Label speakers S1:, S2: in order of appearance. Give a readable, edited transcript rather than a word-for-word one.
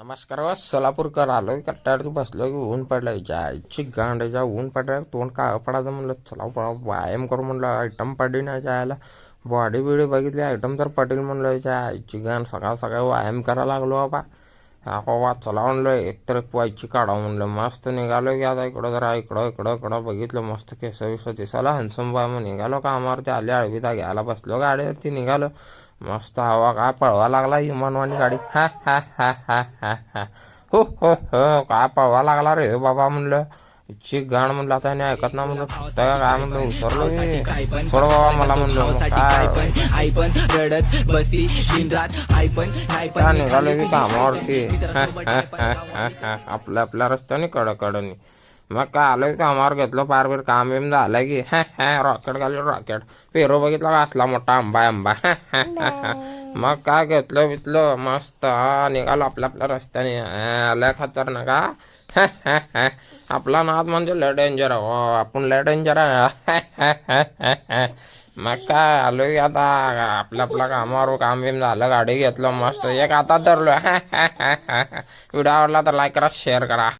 S1: नमस्कार व सोलापूरकर आलोय कट्ट्यावरती बसलो की ऊन पडलंय जायची गांडीच्या ऊन पडलं तोंड काळं पडायचं म्हणलं चला व्यायाम करू म्हणलं आयटम पडली नाही जायला बॉडी बिडी बघितली आयटम तर पटेल म्हणलं जायची गाण सकाळ सकाळ व्यायाम करायला लागलो बाबा बाबा चला म्हणलं एकतर एक व्हायची काढा म्हणलं मस्त निघालो की आता इकडं जरा इकडं इकडं इकडं बघितलं मस्त केस विस दिसायला हनसम बा मग निघालो कामावरती आली आळवीता घ्यायला बसलो गाडीवरती निघालो मस्त हवा काय पळवा लागला इमानवानी गाडी हा हा हा हा हा हा हो हो हो काय पळवा लागला रे बाबा म्हणलं इच्छी गाण म्हणलं आता नाही ऐकत ना म्हणलं काय म्हणलं उतरलो मी थोडं बाबा मला म्हणलं मग काय निघालो की कामावरती आपल्या आपल्या रस्त्याने कडकडनी मग काय आलोय कामावर घेतलं पार बीर काम बिम झालं की रॉकेट घालून रॉकेट पेरू बघितला का असला मोठा आंबा आंबा मग काय घेतलं बितलं मस्त निघालो आपल्या आपल्या रस्त्याने लय खतरनाक का आपला नाद म्हणजे लय डेंजर हो आपण लय डेंजर आहे मग काय आलो की आता आपल्या आपल्या कामावर काम बिम झालं गाडी घेतलं मस्त एक आता धरलो व्हिडिओ आवडला तर लाईक करा शेअर करा